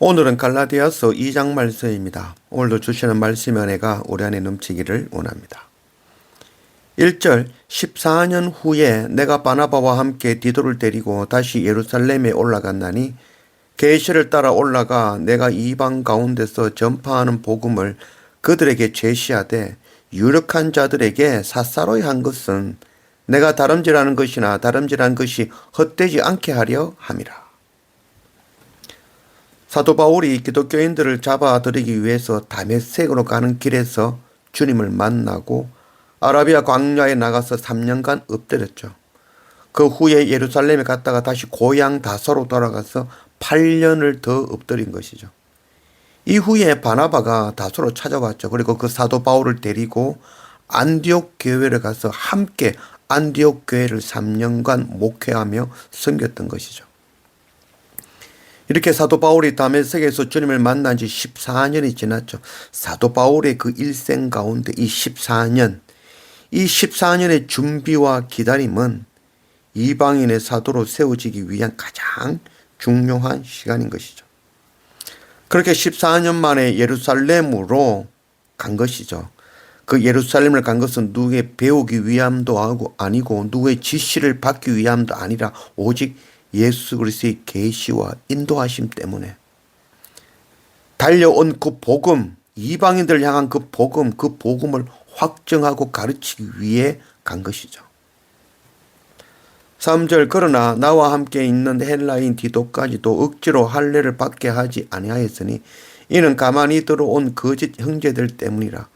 오늘은 갈라디아서 2장 말씀입니다. 오늘도 주시는 말씀의 은혜가 우리 안에 넘치기를 원합니다. 1절 14년 후에 내가 바나바와 함께 디도를 데리고 다시 예루살렘에 올라갔나니 계시를 따라 올라가 내가 이방 가운데서 전파하는 복음을 그들에게 제시하되 유력한 자들에게 삿사로이 한 것은 내가 다름질하는 것이나 다름질한 것이 헛되지 않게 하려 함이라. 사도 바울이 기독교인들을 잡아들이기 위해서 다메섹으로 가는 길에서 주님을 만나고 아라비아 광야에 나가서 3년간 엎드렸죠. 그 후에 예루살렘에 갔다가 다시 고향 다소로 돌아가서 8년을 더 엎드린 것이죠. 이후에 바나바가 다소로 찾아왔죠. 그리고 그 사도 바울을 데리고 안디옥 교회를 가서 함께 안디옥 교회를 3년간 목회하며 섬겼던 것이죠. 이렇게 사도 바울이 다메섹에서 주님을 만난 지 14년이 지났죠. 사도 바울의 그 일생 가운데 이 14년의 준비와 기다림은 이방인의 사도로 세워지기 위한 가장 중요한 시간인 것이죠. 그렇게 14년 만에 예루살렘으로 간 것이죠. 그 예루살렘을 간 것은 누구의 배우기 위함도 아니고 누구의 지시를 받기 위함도 아니라 오직 예수 그리스도의 계시와 인도하심 때문에 달려온 그 복음, 이방인들 향한 그 복음을 확정하고 가르치기 위해 간 것이죠. 3절 그러나 나와 함께 있는 헬라인 디도까지도 억지로 할례를 받게 하지 아니하였으니 이는 가만히 들어온 거짓 형제들 때문이라.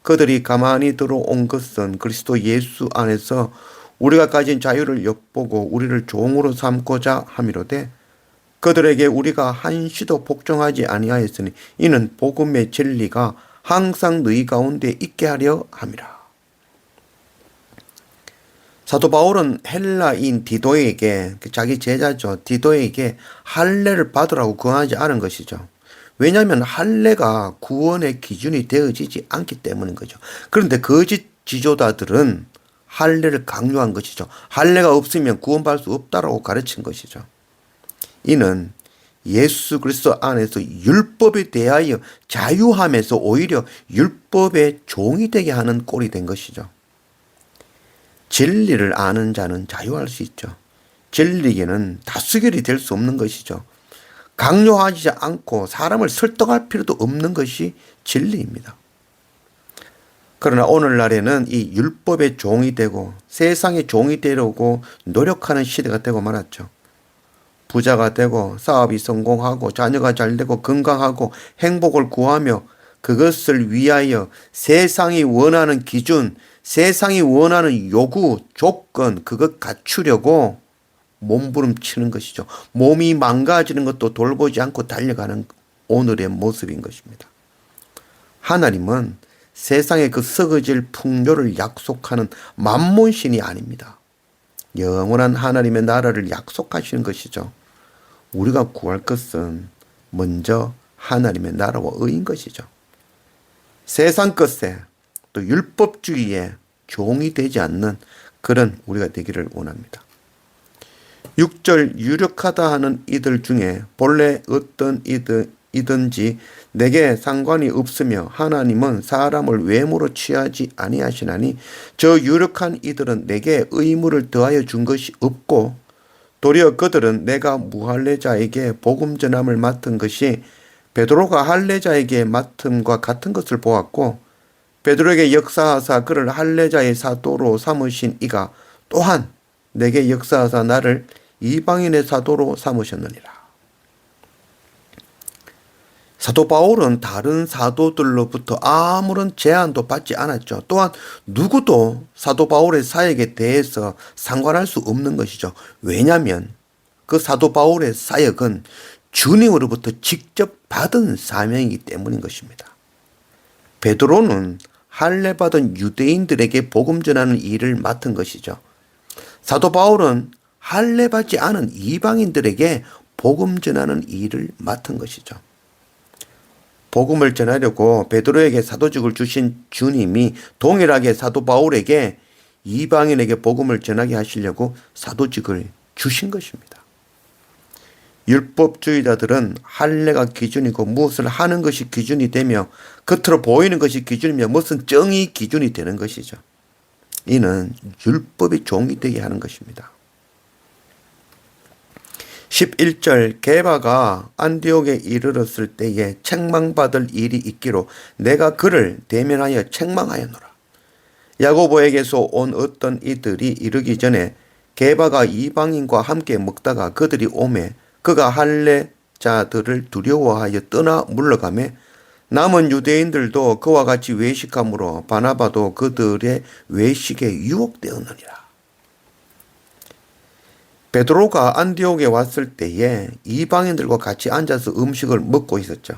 그들이 가만히 들어온 것은 그리스도 예수 안에서 우리가 가진 자유를 엿보고 우리를 종으로 삼고자 함이로되 그들에게 우리가 한시도 복종하지 아니하였으니 이는 복음의 진리가 항상 너희 가운데 있게 하려 함이라. 사도 바울은 헬라인 디도에게 자기 제자죠. 디도에게 할례를 받으라고 권하지 않은 것이죠. 왜냐하면 할례가 구원의 기준이 되어지지 않기 때문인 거죠. 그런데 거짓 지도자들은 할례를 강요한 것이죠. 할례가 없으면 구원받을 수 없다라고 가르친 것이죠. 이는 예수 그리스도 안에서 율법에 대하여 자유함에서 오히려 율법의 종이 되게 하는 꼴이 된 것이죠. 진리를 아는 자는 자유할 수 있죠. 진리에는 다수결이 될 수 없는 것이죠. 강요하지 않고 사람을 설득할 필요도 없는 것이 진리입니다. 그러나 오늘날에는 이 율법의 종이 되고 세상의 종이 되려고 노력하는 시대가 되고 말았죠. 부자가 되고 사업이 성공하고 자녀가 잘 되고 건강하고 행복을 구하며 그것을 위하여 세상이 원하는 기준, 세상이 원하는 요구, 조건 그것 갖추려고 몸부림치는 것이죠. 몸이 망가지는 것도 돌보지 않고 달려가는 오늘의 모습인 것입니다. 하나님은 세상의 그 썩어질 풍요를 약속하는 만몬신이 아닙니다. 영원한 하나님의 나라를 약속하시는 것이죠. 우리가 구할 것은 먼저 하나님의 나라와 의인 것이죠. 세상 것에 또 율법주의에 종이 되지 않는 그런 우리가 되기를 원합니다. 6절 유력하다 하는 이들 중에 본래 어떤 이든지 내게 상관이 없으며 하나님은 사람을 외모로 취하지 아니하시나니 저 유력한 이들은 내게 의무를 더하여 준 것이 없고 도리어 그들은 내가 무할례자에게 복음 전함을 맡은 것이 베드로가 할례자에게 맡음과 같은 것을 보았고 베드로에게 역사하사 그를 할례자의 사도로 삼으신 이가 또한 내게 역사하사 나를 이방인의 사도로 삼으셨느니라. 사도 바울은 다른 사도들로부터 아무런 제한도 받지 않았죠. 또한 누구도 사도 바울의 사역에 대해서 상관할 수 없는 것이죠. 왜냐하면 그 사도 바울의 사역은 주님으로부터 직접 받은 사명이기 때문인 것입니다. 베드로는 할례 받은 유대인들에게 복음 전하는 일을 맡은 것이죠. 사도 바울은 할례 받지 않은 이방인들에게 복음 전하는 일을 맡은 것이죠. 복음을 전하려고 베드로에게 사도직을 주신 주님이 동일하게 사도 바울에게 이방인에게 복음을 전하게 하시려고 사도직을 주신 것입니다. 율법주의자들은 할례가 기준이고 무엇을 하는 것이 기준이 되며 겉으로 보이는 것이 기준이며 무슨 정이 기준이 되는 것이죠. 이는 율법의 종이 되게 하는 것입니다. 11절 게바가 안디옥에 이르렀을 때에 책망받을 일이 있기로 내가 그를 대면하여 책망하였노라. 야고보에게서 온 어떤 이들이 이르기 전에 게바가 이방인과 함께 먹다가 그들이 오매 그가 할례자들을 두려워하여 떠나 물러가매 남은 유대인들도 그와 같이 외식함으로 바나바도 그들의 외식에 유혹되었느니라. 베드로가 안디옥에 왔을 때에 이방인들과 같이 앉아서 음식을 먹고 있었죠.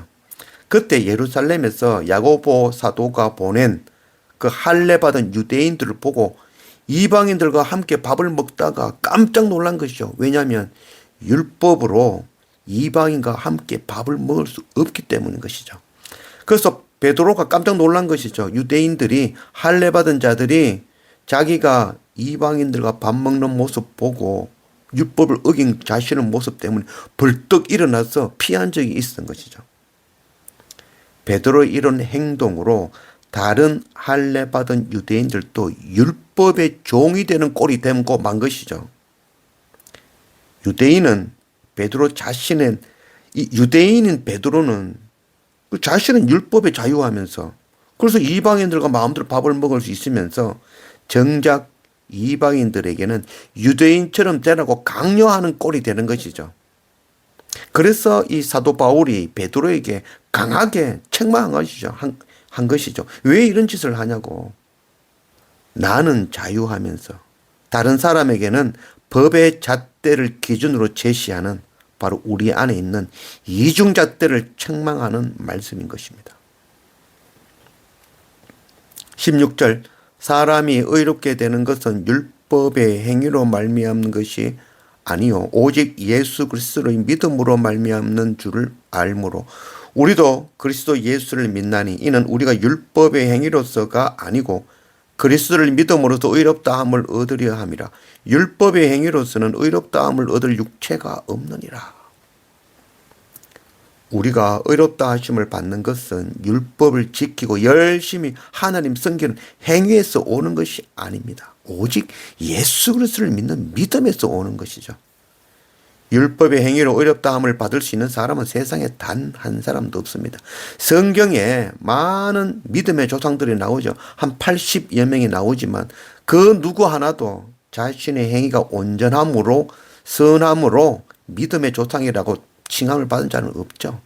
그때 예루살렘에서 야고보 사도가 보낸 그 할례받은 유대인들을 보고 이방인들과 함께 밥을 먹다가 깜짝 놀란 것이죠. 왜냐하면 율법으로 이방인과 함께 밥을 먹을 수 없기 때문인 것이죠. 그래서 베드로가 깜짝 놀란 것이죠. 유대인들이 할례받은 자들이 자기가 이방인들과 밥 먹는 모습 보고 율법을 어긴 자신의 모습 때문에 벌떡 일어나서 피한 적이 있었던 것이죠. 베드로의 이런 행동으로 다른 할례받은 유대인들도 율법의 종이 되는 꼴이 되고 만 것이죠. 유대인은 유대인인 베드로는 자신은 율법에 자유하면서 그래서 이방인들과 마음대로 밥을 먹을 수 있으면서 정작 이방인들에게는 유대인처럼 되라고 강요하는 꼴이 되는 것이죠. 그래서 이 사도 바울이 베드로에게 강하게 책망한 것이죠. 한 것이죠. 왜 이런 짓을 하냐고. 나는 자유하면서 다른 사람에게는 법의 잣대를 기준으로 제시하는 바로 우리 안에 있는 이중잣대를 책망하는 말씀인 것입니다. 16절 사람이 의롭게 되는 것은 율법의 행위로 말미암는 것이 아니요 오직 예수 그리스도의 믿음으로 말미암는 줄을 알므로 우리도 그리스도 예수를 믿나니 이는 우리가 율법의 행위로서가 아니고 그리스도를 믿음으로써 의롭다함을 얻으려 함이라. 율법의 행위로서는 의롭다함을 얻을 육체가 없느니라. 우리가 의롭다 하심을 받는 것은 율법을 지키고 열심히 하나님 섬기는 행위에서 오는 것이 아닙니다. 오직 예수 그리스도를 믿는 믿음에서 오는 것이죠. 율법의 행위로 의롭다함을 받을 수 있는 사람은 세상에 단 한 사람도 없습니다. 성경에 많은 믿음의 조상들이 나오죠. 한 80여 명이 나오지만 그 누구 하나도 자신의 행위가 온전함으로 선함으로 믿음의 조상이라고 칭함을 받은 자는 없죠.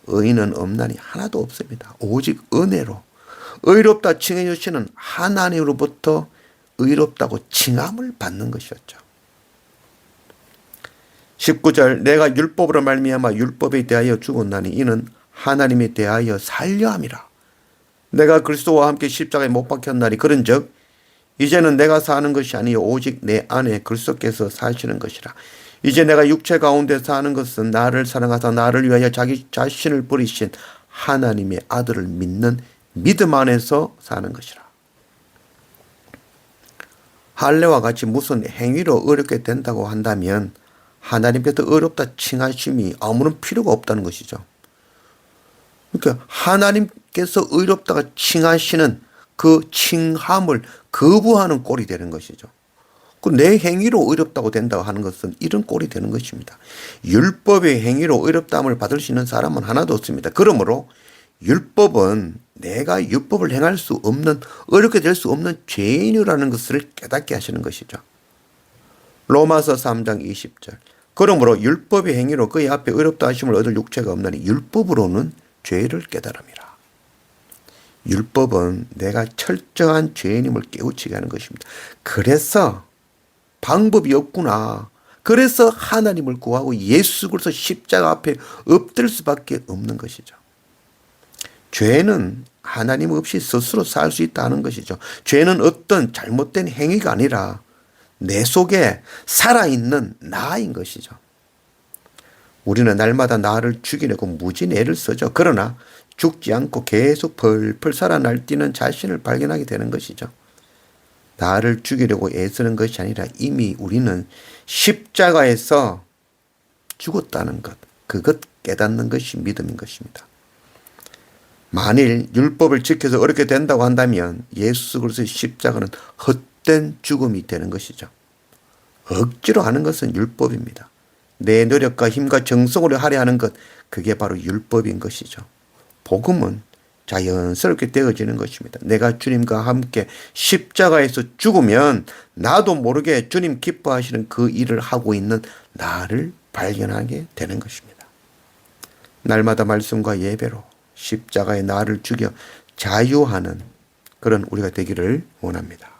의인은 없나니 하나도 없습니다. 오직 은혜로 의롭다 칭해 주시는 하나님으로부터 의롭다고 칭함을 받는 것이었죠. 19절 내가 율법으로 말미암아 율법에 대하여 죽었나니 이는 하나님에 대하여 살려 함이라. 내가 그리스도와 함께 십자가에 못 박혔나니 그런즉 이제는 내가 사는 것이 아니요 오직 내 안에 그리스도께서 사시는 것이라. 이제 내가 육체 가운데 사는 것은 나를 사랑하사 나를 위하여 자기 자신을 버리신 하나님의 아들을 믿는 믿음 안에서 사는 것이라. 할례와 같이 무슨 행위로 어렵게 된다고 한다면 하나님께서 어렵다 칭하심이 아무런 필요가 없다는 것이죠. 그러니까 하나님께서 의롭다가 칭하시는 그 칭함을 거부하는 꼴이 되는 것이죠. 내 행위로 의롭다고 된다고 하는 것은 이런 꼴이 되는 것입니다. 율법의 행위로 의롭다함을 받을 수 있는 사람은 하나도 없습니다. 그러므로 율법은 내가 율법을 행할 수 없는 어렵게 될 수 없는 죄인이라는 것을 깨닫게 하시는 것이죠. 로마서 3장 20절 그러므로 율법의 행위로 그의 앞에 의롭다 하심을 얻을 육체가 없나니 율법으로는 죄를 깨달음이라. 율법은 내가 철저한 죄인임을 깨우치게 하는 것입니다. 그래서 방법이 없구나. 그래서 하나님을 구하고 예수 그리스도 십자가 앞에 엎드릴 수밖에 없는 것이죠. 죄는 하나님 없이 스스로 살 수 있다는 것이죠. 죄는 어떤 잘못된 행위가 아니라 내 속에 살아있는 나인 것이죠. 우리는 날마다 나를 죽이려고 무진 애를 쓰죠. 그러나 죽지 않고 계속 펄펄 살아 날뛰는 자신을 발견하게 되는 것이죠. 나를 죽이려고 애쓰는 것이 아니라 이미 우리는 십자가에서 죽었다는 것, 그것 깨닫는 것이 믿음인 것입니다. 만일 율법을 지켜서 어렵게 된다고 한다면 예수 그리스도의 십자가는 헛된 죽음이 되는 것이죠. 억지로 하는 것은 율법입니다. 내 노력과 힘과 정성으로 하려 하는 것, 그게 바로 율법인 것이죠. 복음은 자연스럽게 되어지는 것입니다. 내가 주님과 함께 십자가에서 죽으면 나도 모르게 주님 기뻐하시는 그 일을 하고 있는 나를 발견하게 되는 것입니다. 날마다 말씀과 예배로 십자가의 나를 죽여 자유하는 그런 우리가 되기를 원합니다.